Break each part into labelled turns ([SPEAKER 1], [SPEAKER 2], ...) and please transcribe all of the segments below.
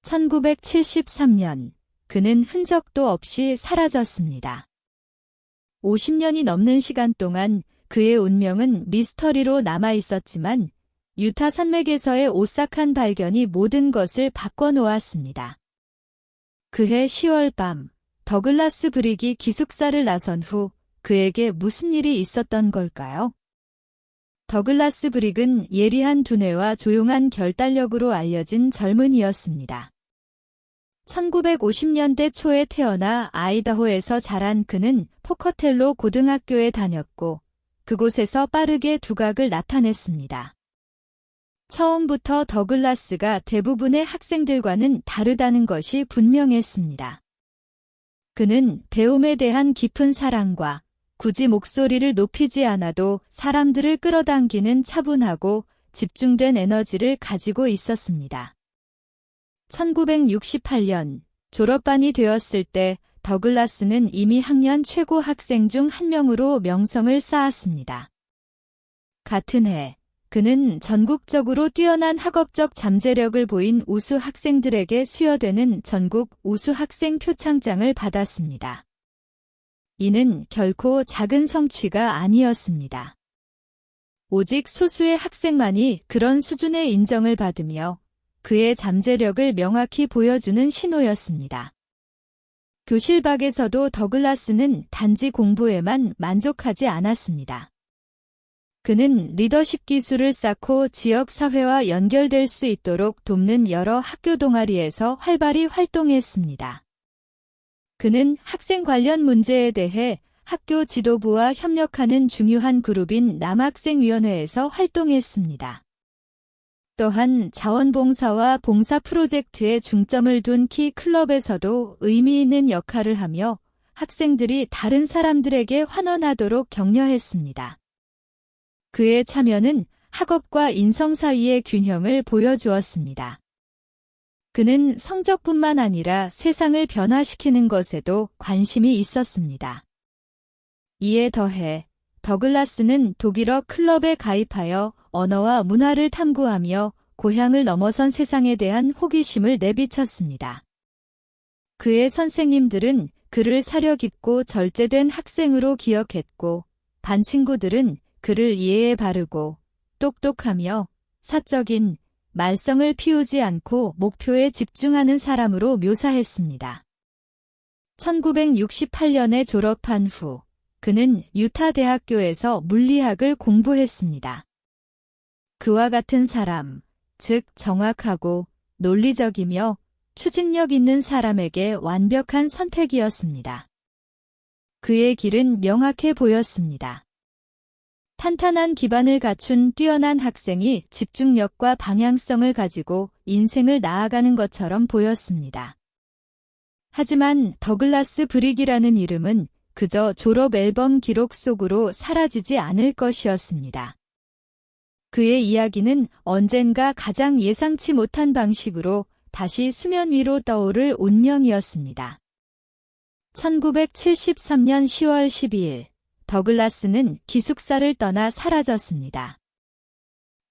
[SPEAKER 1] 1973년, 그는 흔적도 없이 사라졌습니다. 50년이 넘는 시간 동안 그의 운명은 미스터리로 남아 있었지만 유타 산맥에서의 오싹한 발견이 모든 것을 바꿔놓았습니다. 그해 10월 밤, 더글라스 브릭이 기숙사를 나선 후 그에게 무슨 일이 있었던 걸까요? 더글라스 브릭은 예리한 두뇌와 조용한 결단력으로 알려진 젊은이였습니다. 1950년대 초에 태어나 아이다호에서 자란 그는 포커텔로 고등학교에 다녔고 그곳에서 빠르게 두각을 나타냈습니다. 처음부터 더글라스가 대부분의 학생들과는 다르다는 것이 분명했습니다. 그는 배움에 대한 깊은 사랑과 굳이 목소리를 높이지 않아도 사람들을 끌어당기는 차분하고 집중된 에너지를 가지고 있었습니다. 1968년 졸업반이 되었을 때 더글라스는 이미 학년 최고 학생 중 한 명으로 명성을 쌓았습니다. 같은 해, 그는 전국적으로 뛰어난 학업적 잠재력을 보인 우수 학생들에게 수여되는 전국 우수 학생 표창장을 받았습니다. 이는 결코 작은 성취가 아니었습니다. 오직 소수의 학생만이 그런 수준의 인정을 받으며 그의 잠재력을 명확히 보여주는 신호였습니다. 교실 밖에서도 더글라스는 단지 공부에만 만족하지 않았습니다. 그는 리더십 기술을 쌓고 지역 사회와 연결될 수 있도록 돕는 여러 학교 동아리에서 활발히 활동했습니다. 그는 학생 관련 문제에 대해 학교 지도부와 협력하는 중요한 그룹인 남학생위원회에서 활동했습니다. 또한 자원봉사와 봉사 프로젝트에 중점을 둔 키 클럽에서도 의미 있는 역할을 하며 학생들이 다른 사람들에게 환원하도록 격려했습니다. 그의 참여는 학업과 인성 사이의 균형을 보여주었습니다. 그는 성적뿐만 아니라 세상을 변화시키는 것에도 관심이 있었습니다. 이에 더해 더글라스는 독일어 클럽에 가입하여 언어와 문화를 탐구하며 고향을 넘어선 세상에 대한 호기심을 내비쳤습니다. 그의 선생님들은 그를 사려 깊고 절제된 학생으로 기억했고 반 친구들은 그를 예에 바르고 똑똑하며 사적인 말썽을 피우지 않고 목표에 집중하는 사람으로 묘사했습니다. 1968년에 졸업한 후 그는 유타 대학교에서 물리학을 공부했습니다. 그와 같은 사람, 즉 정확하고 논리적이며 추진력 있는 사람에게 완벽한 선택이었습니다. 그의 길은 명확해 보였습니다. 탄탄한 기반을 갖춘 뛰어난 학생이 집중력과 방향성을 가지고 인생을 나아가는 것처럼 보였습니다. 하지만 더글라스 브릭이라는 이름은 그저 졸업 앨범 기록 속으로 사라지지 않을 것이었습니다. 그의 이야기는 언젠가 가장 예상치 못한 방식으로 다시 수면 위로 떠오를 운명이었습니다. 1973년 10월 12일, 더글라스는 기숙사를 떠나 사라졌습니다.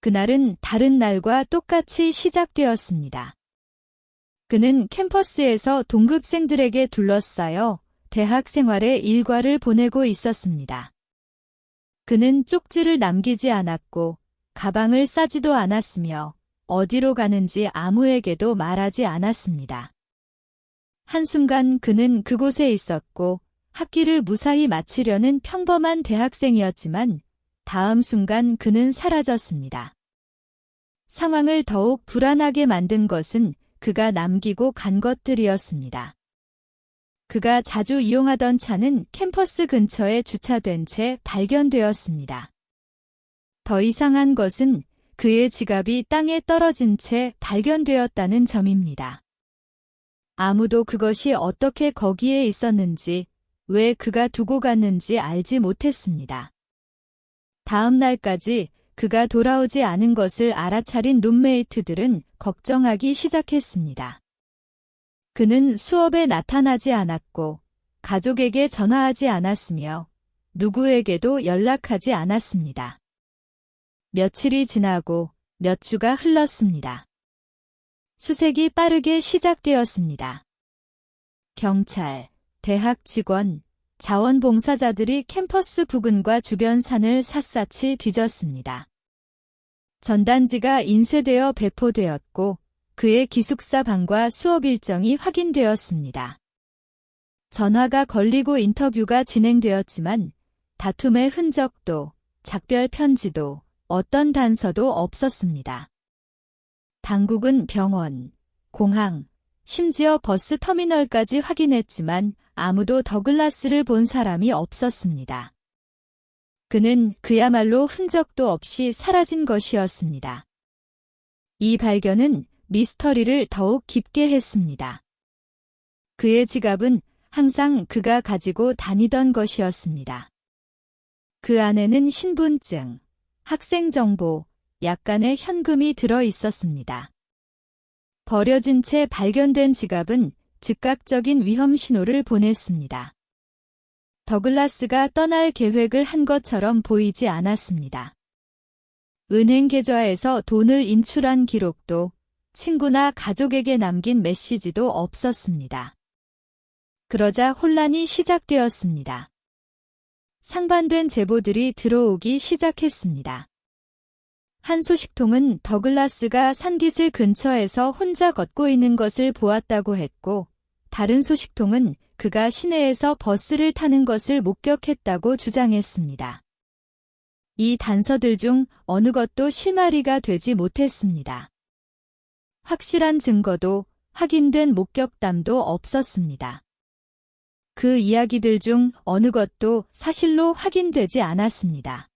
[SPEAKER 1] 그날은 다른 날과 똑같이 시작되었습니다. 그는 캠퍼스에서 동급생들에게 둘러싸여 대학 생활의 일과를 보내고 있었습니다. 그는 쪽지를 남기지 않았고 가방을 싸지도 않았으며 어디로 가는지 아무에게도 말하지 않았습니다. 한순간 그는 그곳에 있었고 학기를 무사히 마치려는 평범한 대학생이었지만 다음 순간 그는 사라졌습니다. 상황을 더욱 불안하게 만든 것은 그가 남기고 간 것들이었습니다. 그가 자주 이용하던 차는 캠퍼스 근처에 주차된 채 발견되었습니다. 더 이상한 것은 그의 지갑이 땅에 떨어진 채 발견되었다는 점입니다. 아무도 그것이 어떻게 거기에 있었는지, 왜 그가 두고 갔는지 알지 못했습니다. 다음 날까지 그가 돌아오지 않은 것을 알아차린 룸메이트들은 걱정하기 시작했습니다. 그는 수업에 나타나지 않았고 가족에게 전화하지 않았으며 누구에게도 연락하지 않았습니다. 며칠이 지나고 몇 주가 흘렀습니다. 수색이 빠르게 시작되었습니다. 경찰, 대학 직원, 자원봉사자들이 캠퍼스 부근과 주변 산을 샅샅이 뒤졌습니다. 전단지가 인쇄되어 배포되었고 그의 기숙사 방과 수업 일정이 확인되었습니다. 전화가 걸리고 인터뷰가 진행되었지만 다툼의 흔적도 작별 편지도 어떤 단서도 없었습니다. 당국은 병원, 공항, 심지어 버스 터미널까지 확인했지만 아무도 더글라스를 본 사람이 없었습니다. 그는 그야말로 흔적도 없이 사라진 것이었습니다. 이 발견은 미스터리를 더욱 깊게 했습니다. 그의 지갑은 항상 그가 가지고 다니던 것이었습니다. 그 안에는 신분증, 학생 정보, 약간의 현금이 들어 있었습니다. 버려진 채 발견된 지갑은 즉각적인 위험 신호를 보냈습니다. 더글라스가 떠날 계획을 한 것처럼 보이지 않았습니다. 은행 계좌에서 돈을 인출한 기록도 친구나 가족에게 남긴 메시지도 없었습니다. 그러자 혼란이 시작되었습니다. 상반된 제보들이 들어오기 시작했습니다. 한 소식통은 더글라스가 산기슭 근처에서 혼자 걷고 있는 것을 보았다고 했고, 다른 소식통은 그가 시내에서 버스를 타는 것을 목격했다고 주장했습니다. 이 단서들 중 어느 것도 실마리가 되지 못했습니다. 확실한 증거도 확인된 목격담도 없었습니다. 그 이야기들 중 어느 것도 사실로 확인되지 않았습니다.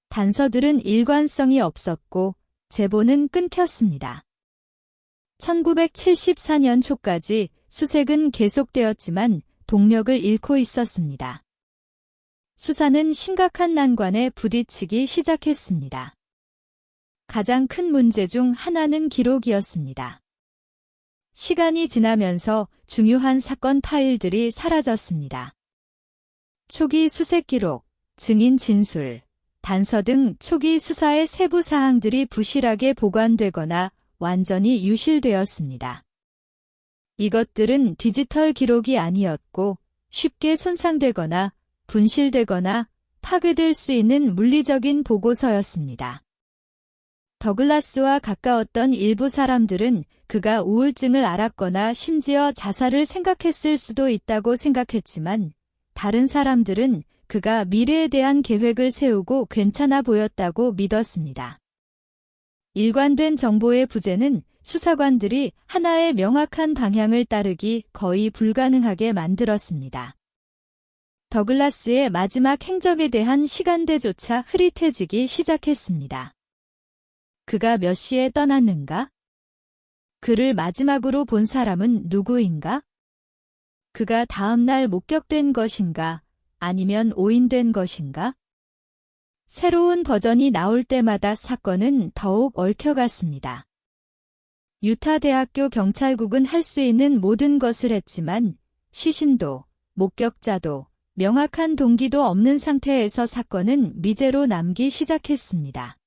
[SPEAKER 1] 단서들은 일관성이 없었고 제보는 끊겼습니다. 1974년 초까지 수색은 계속되었지만 동력을 잃고 있었습니다. 수사는 심각한 난관에 부딪히기 시작했습니다. 가장 큰 문제 중 하나는 기록이었습니다. 시간이 지나면서 중요한 사건 파일들이 사라졌습니다. 초기 수색 기록, 증인 진술, 단서 등 초기 수사의 세부 사항들이 부실하게 보관되거나 완전히 유실되었습니다. 이것들은 디지털 기록이 아니었고 쉽게 손상되거나 분실되거나 파괴될 수 있는 물리적인 보고서였습니다. 더글라스와 가까웠던 일부 사람들은 그가 우울증을 앓았거나 심지어 자살을 생각했을 수도 있다고 생각했지만 다른 사람들은 그가 미래에 대한 계획을 세우고 괜찮아 보였다고 믿었습니다. 일관된 정보의 부재는 수사관들이 하나의 명확한 방향을 따르기 거의 불가능하게 만들었습니다. 더글라스의 마지막 행적에 대한 시간대조차 흐릿해지기 시작했습니다. 그가 몇 시에 떠났는가? 그를 마지막으로 본 사람은 누구인가? 그가 다음 날 목격된 것인가? 아니면 오인된 것인가? 새로운 버전이 나올 때마다 사건은 더욱 얽혀갔습니다. 유타 대학교 경찰국은 할 수 있는 모든 것을 했지만 시신도, 목격자도, 명확한 동기도 없는 상태에서 사건은 미제로 남기 시작했습니다.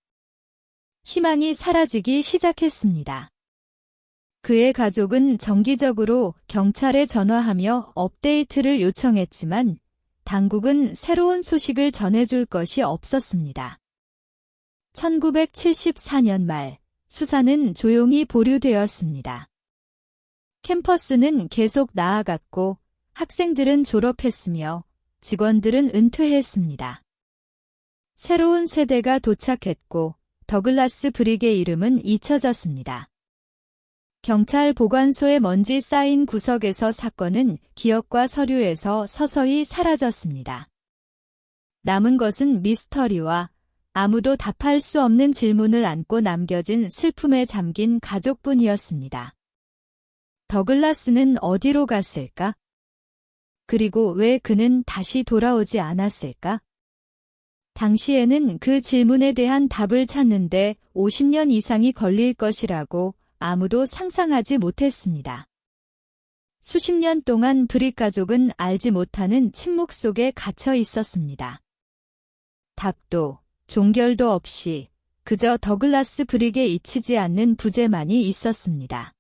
[SPEAKER 1] 희망이 사라지기 시작했습니다. 그의 가족은 정기적으로 경찰에 전화하며 업데이트를 요청했지만 당국은 새로운 소식을 전해줄 것이 없었습니다. 1974년 말 수사는 조용히 보류되었습니다. 캠퍼스는 계속 나아갔고 학생들은 졸업했으며 직원들은 은퇴했습니다. 새로운 세대가 도착했고 더글라스 브릭의 이름은 잊혀졌습니다. 경찰 보관소에 먼지 쌓인 구석에서 사건은 기억과 서류에서 서서히 사라졌습니다. 남은 것은 미스터리와 아무도 답할 수 없는 질문을 안고 남겨진 슬픔에 잠긴 가족뿐이었습니다. 더글라스는 어디로 갔을까? 그리고 왜 그는 다시 돌아오지 않았을까? 당시에는 그 질문에 대한 답을 찾는데 50년 이상이 걸릴 것이라고 아무도 상상하지 못했습니다. 수십 년 동안 브릭 가족은 알지 못하는 침묵 속에 갇혀 있었습니다. 답도 종결도 없이 그저 더글라스 브릭에 잊히지 않는 부재만이 있었습니다.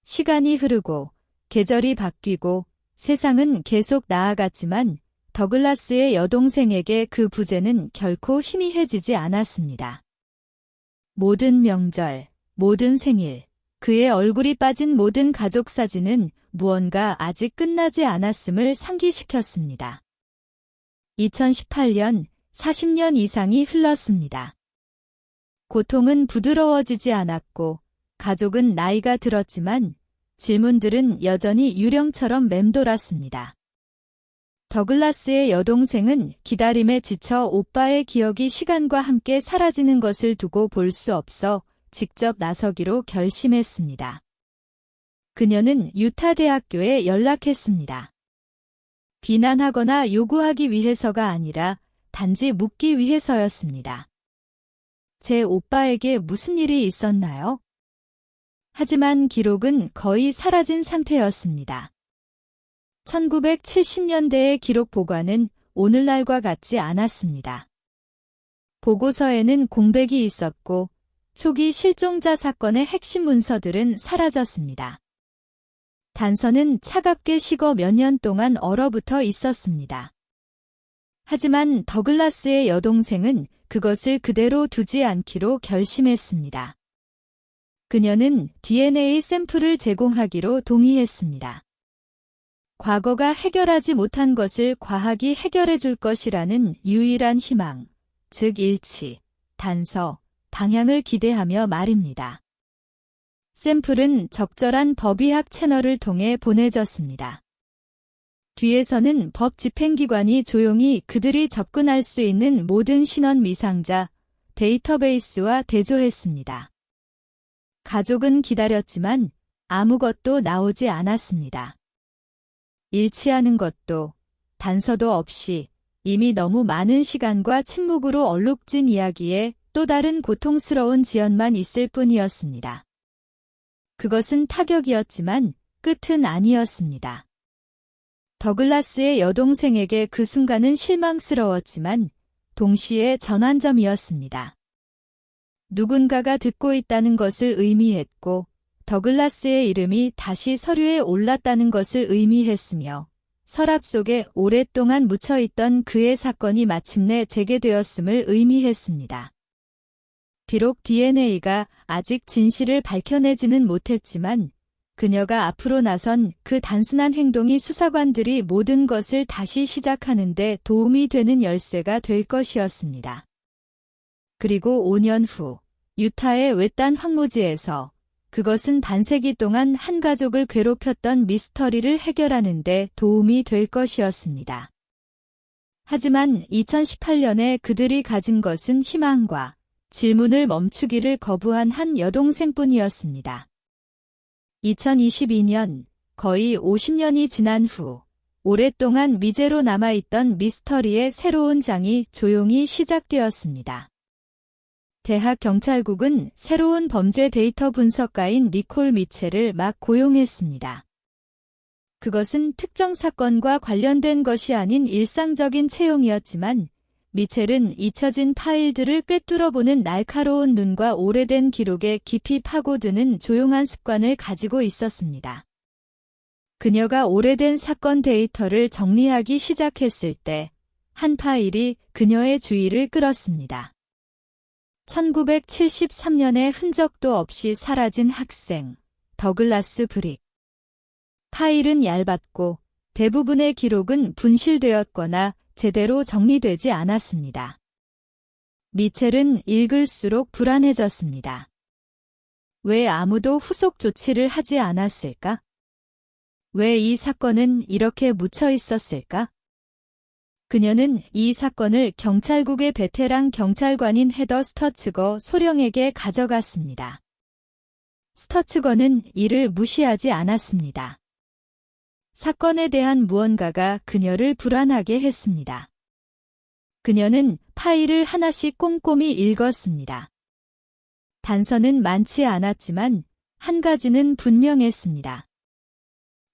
[SPEAKER 1] 시간이 흐르고 계절이 바뀌고 세상은 계속 나아갔지만 더글라스의 여동생에게 그 부재는 결코 희미해지지 않았습니다. 모든 명절, 모든 생일, 그의 얼굴이 빠진 모든 가족 사진은 무언가 아직 끝나지 않았음을 상기시켰습니다. 2018년 40년 이상이 흘렀습니다. 고통은 부드러워지지 않았고 가족은 나이가 들었지만 질문들은 여전히 유령처럼 맴돌았습니다. 더글라스의 여동생은 기다림에 지쳐 오빠의 기억이 시간과 함께 사라지는 것을 두고 볼 수 없어 직접 나서기로 결심했습니다. 그녀는 유타 대학교에 연락했습니다. 비난하거나 요구하기 위해서가 아니라 단지 묻기 위해서였습니다. 제 오빠에게 무슨 일이 있었나요? 하지만 기록은 거의 사라진 상태였습니다. 1970년대의 기록 보관은 오늘날과 같지 않았습니다. 보고서에는 공백이 있었고 초기 실종자 사건의 핵심 문서들은 사라졌습니다. 단서는 차갑게 식어 몇 년 동안 얼어붙어 있었습니다. 하지만 더글라스의 여동생은 그것을 그대로 두지 않기로 결심했습니다. 그녀는 DNA 샘플을 제공하기로 동의했습니다. 과거가 해결하지 못한 것을 과학이 해결해 줄 것이라는 유일한 희망, 즉 일치, 단서, 방향을 기대하며 말입니다. 샘플은 적절한 법의학 채널을 통해 보내졌습니다. 뒤에서는 법 집행기관이 조용히 그들이 접근할 수 있는 모든 신원 미상자, 데이터베이스와 대조했습니다. 가족은 기다렸지만 아무것도 나오지 않았습니다. 일치하는 것도 단서도 없이 이미 너무 많은 시간과 침묵으로 얼룩진 이야기에 또 다른 고통스러운 지연만 있을 뿐이었습니다. 그것은 타격이었지만 끝은 아니었습니다. 더글라스의 여동생에게 그 순간은 실망스러웠지만 동시에 전환점이었습니다. 누군가가 듣고 있다는 것을 의미했고 더글라스의 이름이 다시 서류에 올랐다는 것을 의미했으며 서랍 속에 오랫동안 묻혀있던 그의 사건이 마침내 재개되었음을 의미했습니다. 비록 DNA가 아직 진실을 밝혀내지는 못했지만 그녀가 앞으로 나선 그 단순한 행동이 수사관들이 모든 것을 다시 시작하는 데 도움이 되는 열쇠가 될 것이었습니다. 그리고 5년 후 유타의 외딴 황무지에서 그것은 반세기 동안 한 가족을 괴롭혔던 미스터리를 해결하는 데 도움이 될 것이었습니다. 하지만 2018년에 그들이 가진 것은 희망과 질문을 멈추기를 거부한 한 여동생뿐이었습니다. 2022년, 거의 50년이 지난 후 오랫동안 미제로 남아있던 미스터리의 새로운 장이 조용히 시작되었습니다. 대학 경찰국은 새로운 범죄 데이터 분석가인 니콜 미첼을 막 고용했습니다. 그것은 특정 사건과 관련된 것이 아닌 일상적인 채용이었지만 미첼은 잊혀진 파일들을 꿰뚫어보는 날카로운 눈과 오래된 기록에 깊이 파고드는 조용한 습관을 가지고 있었습니다. 그녀가 오래된 사건 데이터를 정리하기 시작했을 때 한 파일이 그녀의 주의를 끌었습니다. 1973년에 흔적도 없이 사라진 학생, 더글라스 브릭. 파일은 얇았고 대부분의 기록은 분실되었거나 제대로 정리되지 않았습니다. 미첼은 읽을수록 불안해졌습니다. 왜 아무도 후속 조치를 하지 않았을까? 왜 이 사건은 이렇게 묻혀 있었을까? 그녀는 이 사건을 경찰국의 베테랑 경찰관인 헤더 스터츠거 소령에게 가져갔습니다. 스터츠거는 이를 무시하지 않았습니다. 사건에 대한 무언가가 그녀를 불안하게 했습니다. 그녀는 파일을 하나씩 꼼꼼히 읽었습니다. 단서는 많지 않았지만 한 가지는 분명했습니다.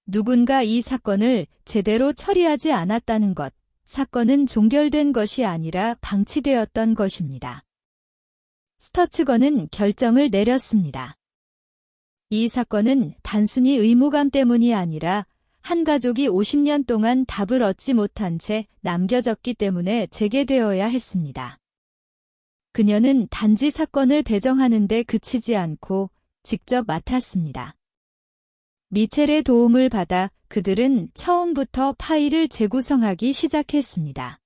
[SPEAKER 1] 누군가 이 사건을 제대로 처리하지 않았다는 것, 사건은 종결된 것이 아니라 방치되었던 것입니다. 스터츠거는 결정을 내렸습니다. 이 사건은 단순히 의무감 때문이 아니라 한 가족이 50년 동안 답을 얻지 못한 채 남겨졌기 때문에 재개되어야 했습니다. 그녀는 단지 사건을 배정하는 데 그치지 않고 직접 맡았습니다. 미첼의 도움을 받아 그들은 처음부터 파일을 재구성하기 시작했습니다.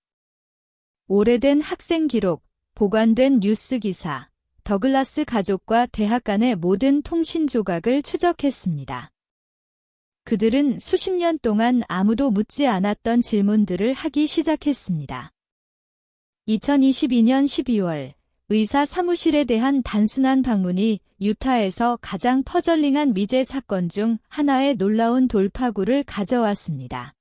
[SPEAKER 1] 오래된 학생 기록, 보관된 뉴스 기사, 더글라스 가족과 대학 간의 모든 통신 조각을 추적했습니다. 그들은 수십 년 동안 아무도 묻지 않았던 질문들을 하기 시작했습니다. 2022년 12월, 의사 사무실에 대한 단순한 방문이 유타에서 가장 퍼즐링한 미제 사건 중 하나의 놀라운 돌파구를 가져왔습니다.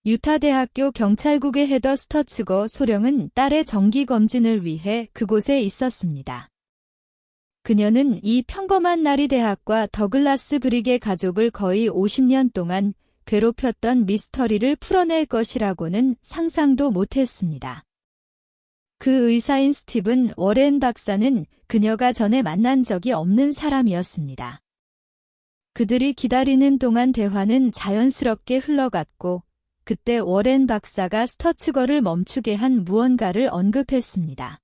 [SPEAKER 1] 유타 대학교 경찰국의 헤더 스터츠거 소령은 딸의 정기검진을 위해 그곳에 있었습니다. 그녀는 이 평범한 날이 대학과 더글라스 브릭의 가족을 거의 50년 동안 괴롭혔던 미스터리를 풀어낼 것이라고는 상상도 못했습니다. 그 의사인 스티븐 워렌 박사는 그녀가 전에 만난 적이 없는 사람이었습니다. 그들이 기다리는 동안 대화는 자연스럽게 흘러갔고 그때 워렌 박사가 스터츠거를 멈추게 한 무언가를 언급했습니다.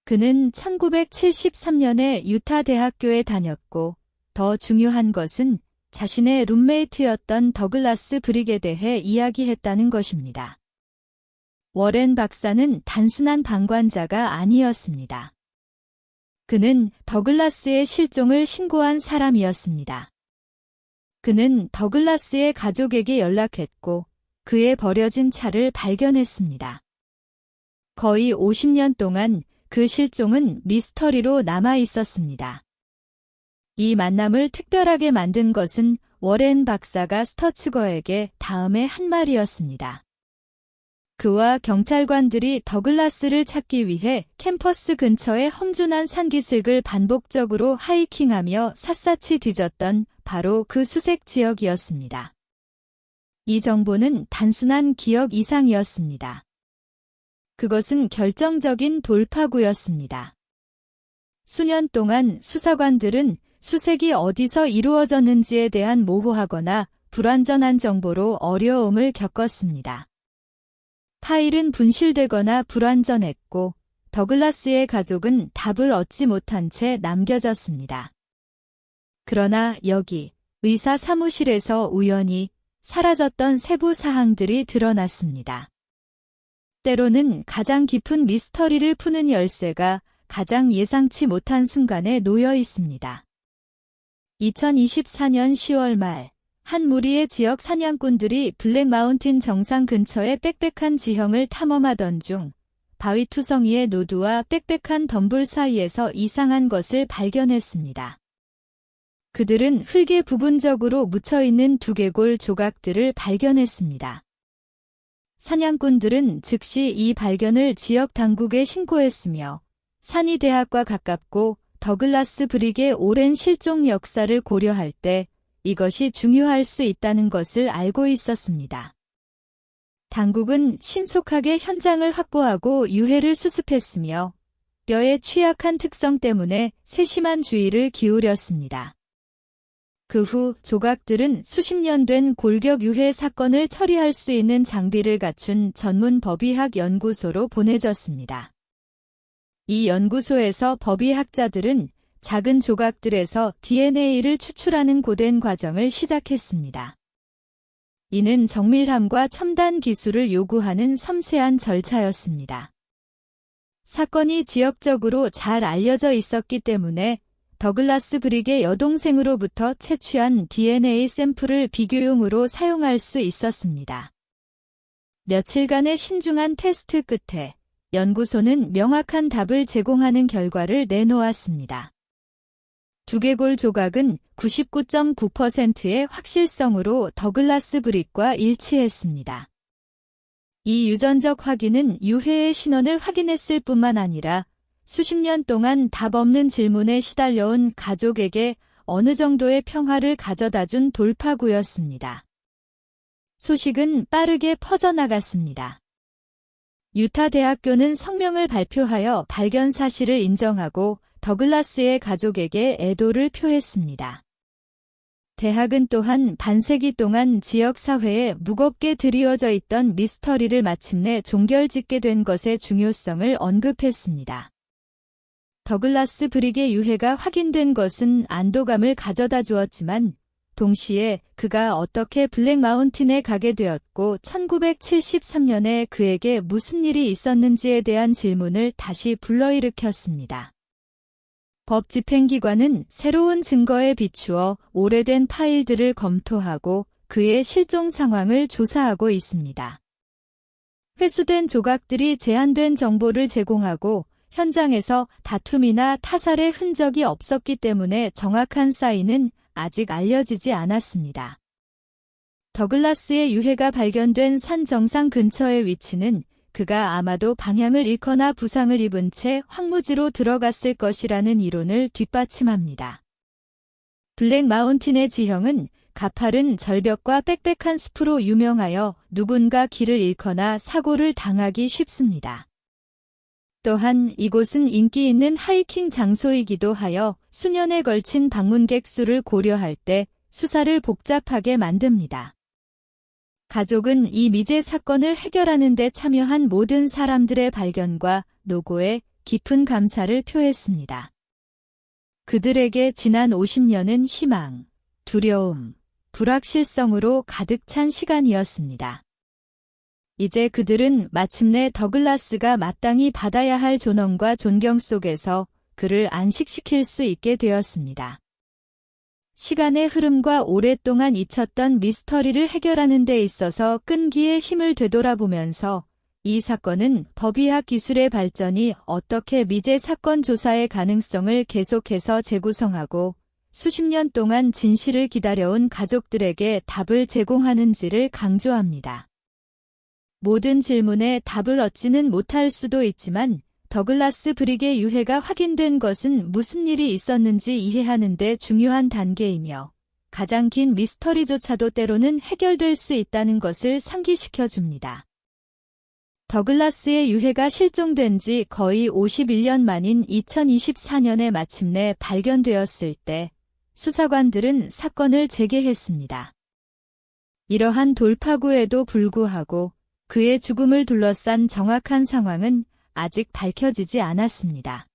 [SPEAKER 1] 그는 1973년에 유타 대학교에 다녔고 더 중요한 것은 자신의 룸메이트였던 더글라스 브릭에 대해 이야기했다는 것입니다. 워렌 박사는 단순한 방관자가 아니었습니다. 그는 더글라스의 실종을 신고한 사람이었습니다. 그는 더글라스의 가족에게 연락했고 그의 버려진 차를 발견했습니다. 거의 50년 동안 그 실종은 미스터리로 남아 있었습니다. 이 만남을 특별하게 만든 것은 워렌 박사가 스터츠거에게 다음에 한 말이었습니다. 그와 경찰관들이 더글라스를 찾기 위해 캠퍼스 근처의 험준한 산기슭을 반복적으로 하이킹하며 샅샅이 뒤졌던 바로 그 수색 지역이었습니다. 이 정보는 단순한 기억 이상이었습니다. 그것은 결정적인 돌파구였습니다. 수년 동안 수사관들은 수색이 어디서 이루어졌는지에 대한 모호하거나 불완전한 정보로 어려움을 겪었습니다. 파일은 분실되거나 불완전했고 더글라스의 가족은 답을 얻지 못한 채 남겨졌습니다. 그러나 여기 의사 사무실에서 우연히 사라졌던 세부 사항들이 드러났습니다. 때로는 가장 깊은 미스터리를 푸는 열쇠가 가장 예상치 못한 순간에 놓여 있습니다. 2024년 10월 말, 한 무리의 지역 사냥꾼들이 블랙 마운틴 정상 근처의 빽빽한 지형을 탐험하던 중 바위투성이의 노두와 빽빽한 덤불 사이에서 이상한 것을 발견했습니다. 그들은 흙에 부분적으로 묻혀있는 두개골 조각들을 발견했습니다. 사냥꾼들은 즉시 이 발견을 지역 당국에 신고했으며 산이 대학과 가깝고 더글라스 브릭의 오랜 실종 역사를 고려할 때 이것이 중요할 수 있다는 것을 알고 있었습니다. 당국은 신속하게 현장을 확보하고 유해를 수습했으며 뼈의 취약한 특성 때문에 세심한 주의를 기울였습니다. 그 후 조각들은 수십 년 된 골격 유해 사건을 처리할 수 있는 장비를 갖춘 전문 법의학 연구소로 보내졌습니다. 이 연구소에서 법의학자들은 작은 조각들에서 DNA를 추출하는 고된 과정을 시작했습니다. 이는 정밀함과 첨단 기술을 요구하는 섬세한 절차였습니다. 사건이 지역적으로 잘 알려져 있었기 때문에 더글라스 브릭의 여동생으로부터 채취한 DNA 샘플을 비교용으로 사용할 수 있었습니다. 며칠간의 신중한 테스트 끝에 연구소는 명확한 답을 제공하는 결과를 내놓았습니다. 두개골 조각은 99.9%의 확실성으로 더글라스 브릭과 일치했습니다. 이 유전적 확인은 유해의 신원을 확인했을 뿐만 아니라 수십 년 동안 답 없는 질문에 시달려온 가족에게 어느 정도의 평화를 가져다준 돌파구였습니다. 소식은 빠르게 퍼져나갔습니다. 유타 대학교는 성명을 발표하여 발견 사실을 인정하고 더글라스의 가족에게 애도를 표했습니다. 대학은 또한 반세기 동안 지역 사회에 무겁게 드리워져 있던 미스터리를 마침내 종결짓게 된 것의 중요성을 언급했습니다. 더글라스 브릭의 유해가 확인된 것은 안도감을 가져다 주었지만 동시에 그가 어떻게 블랙 마운틴에 가게 되었고 1973년에 그에게 무슨 일이 있었는지에 대한 질문을 다시 불러일으켰습니다. 법 집행기관은 새로운 증거에 비추어 오래된 파일들을 검토하고 그의 실종 상황을 조사하고 있습니다. 회수된 조각들이 제한된 정보를 제공하고 현장에서 다툼이나 타살의 흔적이 없었기 때문에 정확한 사인은 아직 알려지지 않았습니다. 더글라스의 유해가 발견된 산 정상 근처의 위치는 그가 아마도 방향을 잃거나 부상을 입은 채 황무지로 들어갔을 것이라는 이론을 뒷받침합니다. 블랙 마운틴의 지형은 가파른 절벽과 빽빽한 숲으로 유명하여 누군가 길을 잃거나 사고를 당하기 쉽습니다. 또한 이곳은 인기 있는 하이킹 장소이기도 하여 수년에 걸친 방문객 수를 고려할 때 수사를 복잡하게 만듭니다. 가족은 이 미제 사건을 해결하는 데 참여한 모든 사람들의 발견과 노고에 깊은 감사를 표했습니다. 그들에게 지난 50년은 희망, 두려움, 불확실성으로 가득 찬 시간이었습니다. 이제 그들은 마침내 더글라스가 마땅히 받아야 할 존엄과 존경 속에서 그를 안식시킬 수 있게 되었습니다. 시간의 흐름과 오랫동안 잊혔던 미스터리를 해결하는 데 있어서 끈기의 힘을 되돌아보면서 이 사건은 법의학 기술의 발전이 어떻게 미제 사건 조사의 가능성을 계속해서 재구성하고 수십 년 동안 진실을 기다려온 가족들에게 답을 제공하는지를 강조합니다. 모든 질문에 답을 얻지는 못할 수도 있지만 더글라스 브릭의 유해가 확인된 것은 무슨 일이 있었는지 이해하는 데 중요한 단계이며 가장 긴 미스터리조차도 때로는 해결될 수 있다는 것을 상기시켜 줍니다. 더글라스의 유해가 실종된 지 거의 51년 만인 2024년에 마침내 발견되었을 때 수사관들은 사건을 재개했습니다. 이러한 돌파구에도 불구하고 그의 죽음을 둘러싼 정확한 상황은 아직 밝혀지지 않았습니다.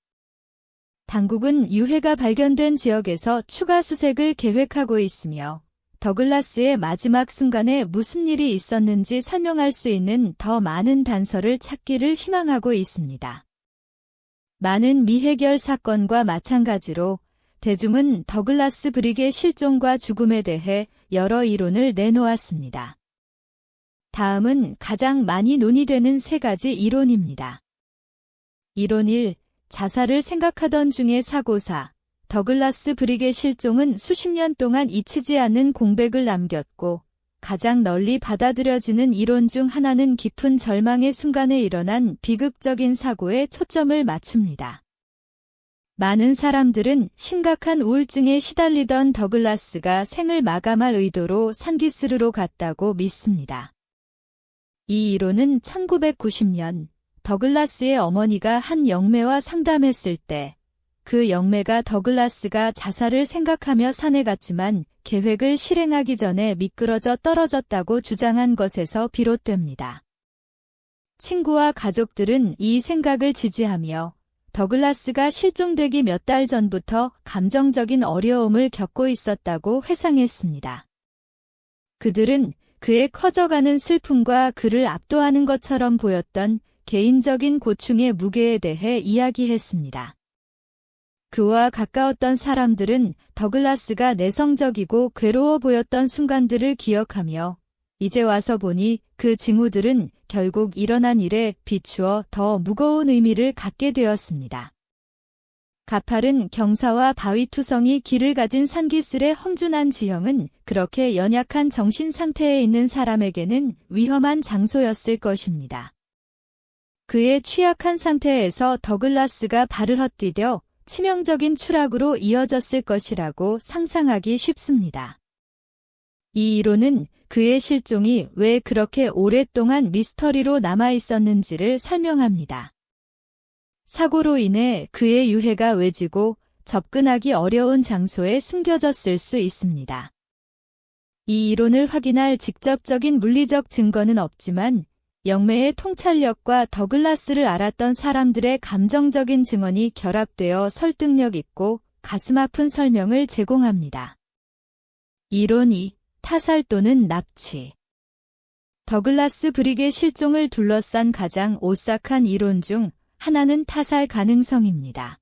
[SPEAKER 1] 당국은 유해가 발견된 지역에서 추가 수색을 계획하고 있으며 더글라스의 마지막 순간에 무슨 일이 있었는지 설명할 수 있는 더 많은 단서를 찾기를 희망하고 있습니다. 많은 미해결 사건과 마찬가지로 대중은 더글라스 브릭의 실종과 죽음에 대해 여러 이론을 내놓았습니다. 다음은 가장 많이 논의되는 세 가지 이론입니다. 이론 1. 자살을 생각하던 중의 사고사. 더글라스 브릭의 실종은 수십 년 동안 잊히지 않는 공백을 남겼고 가장 널리 받아들여지는 이론 중 하나는 깊은 절망의 순간에 일어난 비극적인 사고에 초점을 맞춥니다. 많은 사람들은 심각한 우울증에 시달리던 더글라스가 생을 마감할 의도로 산기스르로 갔다고 믿습니다. 이 이론은 1990년 더글라스의 어머니가 한 영매와 상담했을 때 그 영매가 더글라스가 자살을 생각하며 산에 갔지만 계획을 실행하기 전에 미끄러져 떨어졌다고 주장한 것에서 비롯됩니다. 친구와 가족들은 이 생각을 지지하며 더글라스가 실종되기 몇 달 전부터 감정적인 어려움을 겪고 있었다고 회상했습니다. 그들은 그의 커져가는 슬픔과 그를 압도하는 것처럼 보였던 개인적인 고충의 무게에 대해 이야기했습니다. 그와 가까웠던 사람들은 더글라스가 내성적이고 괴로워 보였던 순간들을 기억하며 이제 와서 보니 그 징후들은 결국 일어난 일에 비추어 더 무거운 의미를 갖게 되었습니다. 가파른 경사와 바위투성이 길을 가진 산기슭의 험준한 지형은 그렇게 연약한 정신 상태에 있는 사람에게는 위험한 장소였을 것입니다. 그의 취약한 상태에서 더글라스가 발을 헛디뎌 치명적인 추락으로 이어졌을 것이라고 상상하기 쉽습니다. 이 이론은 그의 실종이 왜 그렇게 오랫동안 미스터리로 남아 있었는지를 설명합니다. 사고로 인해 그의 유해가 외지고 접근하기 어려운 장소에 숨겨졌을 수 있습니다. 이 이론을 확인할 직접적인 물리적 증거는 없지만 영매의 통찰력과 더글라스를 알았던 사람들의 감정적인 증언이 결합되어 설득력 있고 가슴 아픈 설명을 제공합니다. 이론 2. 타살 또는 납치. 더글라스 브릭의 실종을 둘러싼 가장 오싹한 이론 중 하나는 타살 가능성입니다.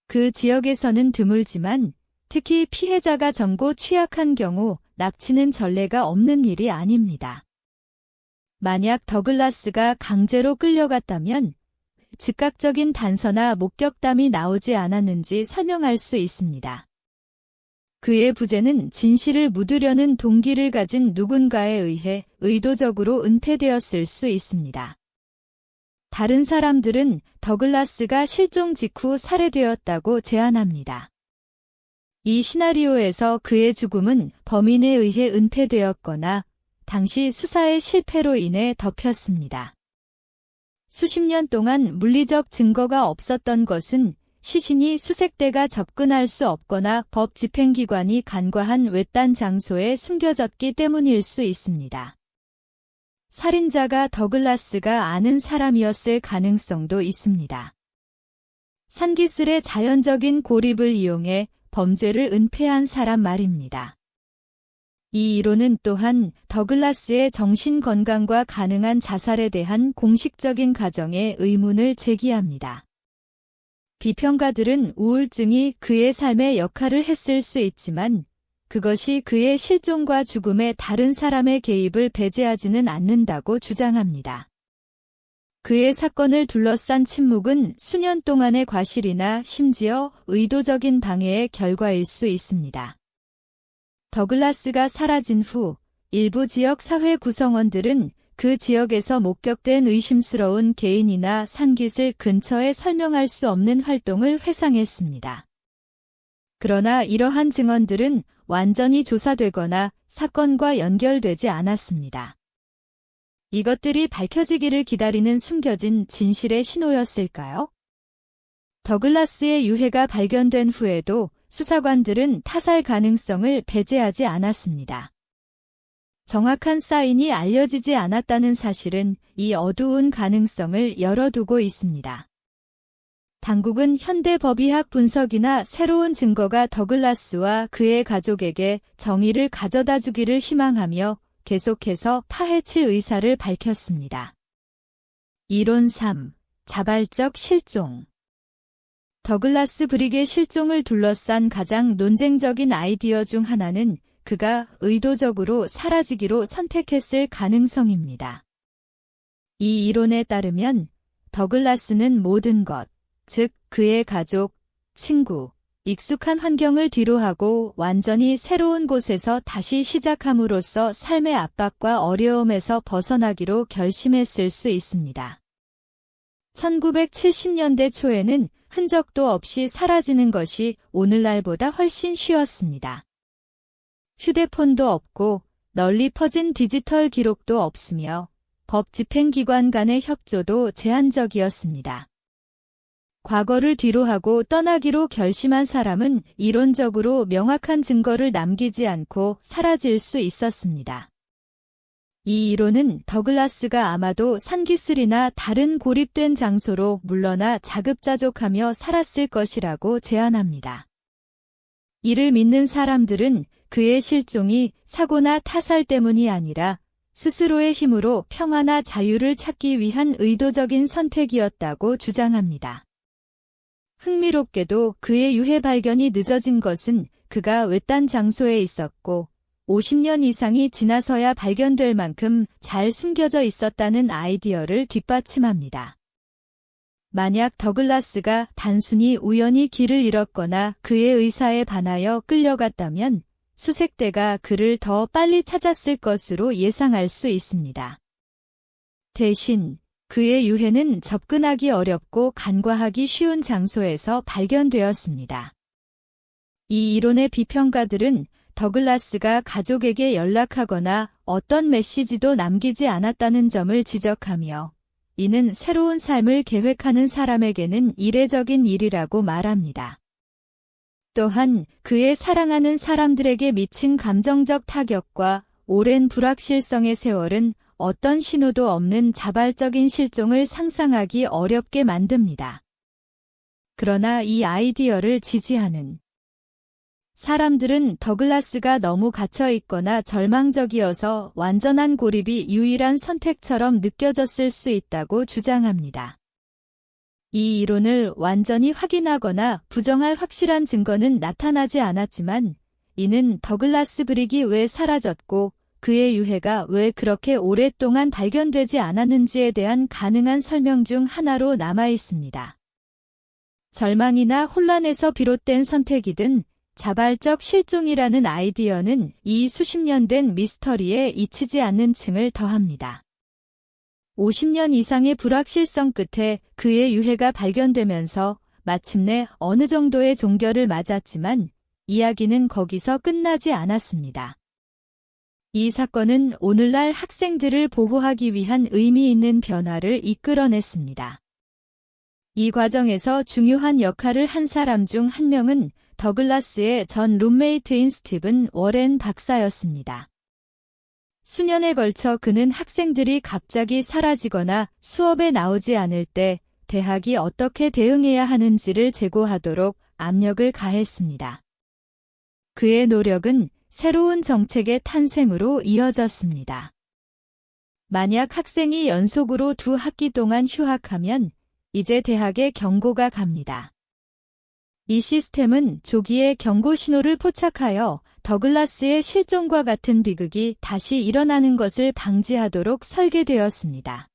[SPEAKER 1] 그 지역에서는 드물지만 특히 피해자가 젊고 취약한 경우 납치는 전례가 없는 일이 아닙니다. 만약 더글라스가 강제로 끌려갔다면 즉각적인 단서나 목격담이 나오지 않았는지 설명할 수 있습니다. 그의 부재는 진실을 묻으려는 동기를 가진 누군가에 의해 의도적으로 은폐되었을 수 있습니다. 다른 사람들은 더글라스가 실종 직후 살해되었다고 제안합니다. 이 시나리오에서 그의 죽음은 범인에 의해 은폐되었거나 당시 수사의 실패로 인해 덮였습니다. 수십 년 동안 물리적 증거가 없었던 것은 시신이 수색대가 접근할 수 없거나 법 집행기관이 간과한 외딴 장소에 숨겨졌기 때문일 수 있습니다. 살인자가 더글라스가 아는 사람이었을 가능성도 있습니다. 산기슭의 자연적인 고립을 이용해 범죄를 은폐한 사람 말입니다. 이 이론은 또한 더글라스의 정신 건강과 가능한 자살에 대한 공식적인 가정에 의문을 제기합니다. 비평가들은 우울증이 그의 삶의 역할을 했을 수 있지만 그것이 그의 실종과 죽음에 다른 사람의 개입을 배제하지는 않는다고 주장합니다. 그의 사건을 둘러싼 침묵은 수년 동안의 과실이나 심지어 의도적인 방해의 결과일 수 있습니다. 더글라스가 사라진 후 일부 지역 사회 구성원들은 그 지역에서 목격된 의심스러운 개인이나 산깃을 근처에 설명할 수 없는 활동을 회상했습니다. 그러나 이러한 증언들은 완전히 조사되거나 사건과 연결되지 않았습니다. 이것들이 밝혀지기를 기다리는 숨겨진 진실의 신호였을까요? 더글라스의 유해가 발견된 후에도 수사관들은 타살 가능성을 배제하지 않았습니다. 정확한 사인이 알려지지 않았다는 사실은 이 어두운 가능성을 열어두고 있습니다. 당국은 현대 법의학 분석이나 새로운 증거가 더글라스와 그의 가족에게 정의를 가져다 주기를 희망하며 계속해서 파헤칠 의사를 밝혔습니다. 이론 3. 자발적 실종. 더글라스 브릭의 실종을 둘러싼 가장 논쟁적인 아이디어 중 하나는 그가 의도적으로 사라지기로 선택했을 가능성입니다. 이 이론에 따르면 더글라스는 모든 것, 즉 그의 가족, 친구, 익숙한 환경을 뒤로하고 완전히 새로운 곳에서 다시 시작함으로써 삶의 압박과 어려움에서 벗어나기로 결심했을 수 있습니다. 1970년대 초에는 흔적도 없이 사라지는 것이 오늘날보다 훨씬 쉬웠습니다. 휴대폰도 없고 널리 퍼진 디지털 기록도 없으며 법 집행기관 간의 협조도 제한적이었습니다. 과거를 뒤로하고 떠나기로 결심한 사람은 이론적으로 명확한 증거를 남기지 않고 사라질 수 있었습니다. 이 이론은 더글라스가 아마도 산기슭이나 다른 고립된 장소로 물러나 자급자족하며 살았을 것이라고 제안합니다. 이를 믿는 사람들은 그의 실종이 사고나 타살 때문이 아니라 스스로의 힘으로 평화나 자유를 찾기 위한 의도적인 선택이었다고 주장합니다. 흥미롭게도 그의 유해 발견이 늦어진 것은 그가 외딴 장소에 있었고 50년 이상이 지나서야 발견될 만큼 잘 숨겨져 있었다는 아이디어를 뒷받침합니다. 만약 더글라스가 단순히 우연히 길을 잃었거나 그의 의사에 반하여 끌려갔다면 수색대가 그를 더 빨리 찾았을 것으로 예상할 수 있습니다. 대신 그의 유해는 접근하기 어렵고 간과하기 쉬운 장소에서 발견되었습니다. 이 이론의 비평가들은 더글라스가 가족에게 연락하거나 어떤 메시지도 남기지 않았다는 점을 지적하며 이는 새로운 삶을 계획하는 사람에게는 이례적인 일이라고 말합니다. 또한 그의 사랑하는 사람들에게 미친 감정적 타격과 오랜 불확실성의 세월은 어떤 신호도 없는 자발적인 실종을 상상하기 어렵게 만듭니다. 그러나 이 아이디어를 지지하는 사람들은 더글라스가 너무 갇혀 있거나 절망적이어서 완전한 고립이 유일한 선택처럼 느껴졌을 수 있다고 주장합니다. 이 이론을 완전히 확인하거나 부정할 확실한 증거는 나타나지 않았지만 이는 더글라스 브릭이 왜 사라졌고 그의 유해가 왜 그렇게 오랫동안 발견되지 않았는지에 대한 가능한 설명 중 하나로 남아 있습니다. 절망이나 혼란에서 비롯된 선택이든 자발적 실종이라는 아이디어는 이 수십 년 된 미스터리에 잊히지 않는 층을 더합니다. 50년 이상의 불확실성 끝에 그의 유해가 발견되면서 마침내 어느 정도의 종결을 맞았지만 이야기는 거기서 끝나지 않았습니다. 이 사건은 오늘날 학생들을 보호하기 위한 의미 있는 변화를 이끌어냈습니다. 이 과정에서 중요한 역할을 한 사람 중 한 명은 더글라스의 전 룸메이트인 스티븐 워렌 박사였습니다. 수년에 걸쳐 그는 학생들이 갑자기 사라지거나 수업에 나오지 않을 때 대학이 어떻게 대응해야 하는지를 제고하도록 압력을 가했습니다. 그의 노력은 새로운 정책의 탄생으로 이어졌습니다. 만약 학생이 연속으로 2학기 동안 휴학하면 이제 대학에 경고가 갑니다. 이 시스템은 조기에 경고 신호를 포착하여 더글라스의 실종과 같은 비극이 다시 일어나는 것을 방지하도록 설계되었습니다.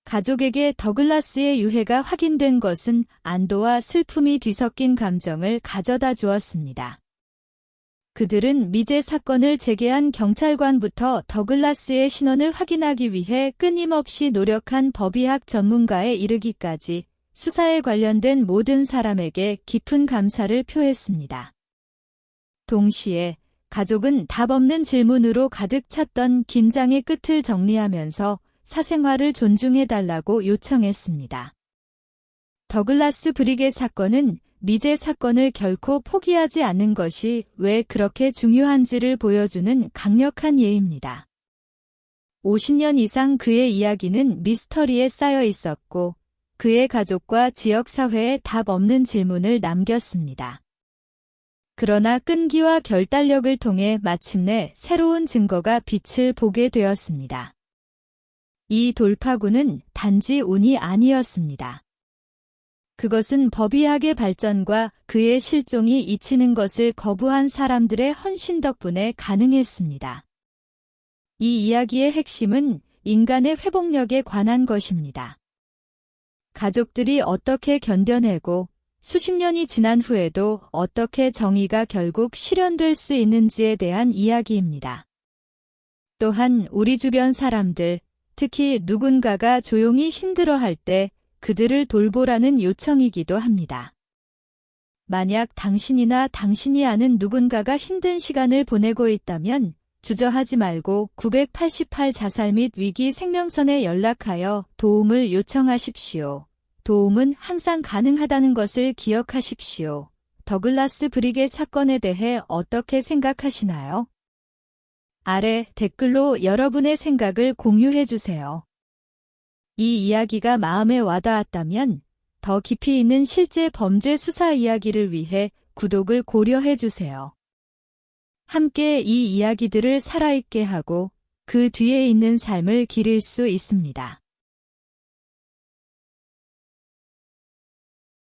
[SPEAKER 1] 가족에게 더글라스의 유해가 확인된 것은 안도와 슬픔이 뒤섞인 감정을 가져다 주었습니다. 그들은 미제 사건을 제기한 경찰관부터 더글라스의 신원을 확인하기 위해 끊임없이 노력한 법의학 전문가에 이르기까지 수사에 관련된 모든 사람에게 깊은 감사를 표했습니다. 동시에 가족은 답 없는 질문으로 가득 찼던 긴장의 끝을 정리하면서 사생활을 존중해달라고 요청했습니다. 더글라스 브릭의 사건은 미제 사건을 결코 포기하지 않는 것이 왜 그렇게 중요한지를 보여주는 강력한 예입니다. 50년 이상 그의 이야기는 미스터리에 쌓여 있었고 그의 가족과 지역사회에 답 없는 질문을 남겼습니다. 그러나 끈기와 결단력을 통해 마침내 새로운 증거가 빛을 보게 되었습니다. 이 돌파구는 단지 운이 아니었습니다. 그것은 법의학의 발전과 그의 실종이 잊히는 것을 거부한 사람들의 헌신 덕분에 가능했습니다. 이 이야기의 핵심은 인간의 회복력에 관한 것입니다. 가족들이 어떻게 견뎌내고 수십 년이 지난 후에도 어떻게 정의가 결국 실현될 수 있는지에 대한 이야기입니다. 또한 우리 주변 사람들, 특히 누군가가 조용히 힘들어할 때 그들을 돌보라는 요청이기도 합니다. 만약 당신이나 당신이 아는 누군가가 힘든 시간을 보내고 있다면 주저하지 말고 988 자살 및 위기 생명선에 연락하여 도움을 요청하십시오. 도움은 항상 가능하다는 것을 기억하십시오. 더글라스 브릭의 사건에 대해 어떻게 생각하시나요? 아래 댓글로 여러분의 생각을 공유해 주세요. 이 이야기가 마음에 와닿았다면 더 깊이 있는 실제 범죄 수사 이야기를 위해 구독을 고려해 주세요. 함께 이 이야기들을 살아있게 하고 그 뒤에 있는 삶을 기릴 수 있습니다.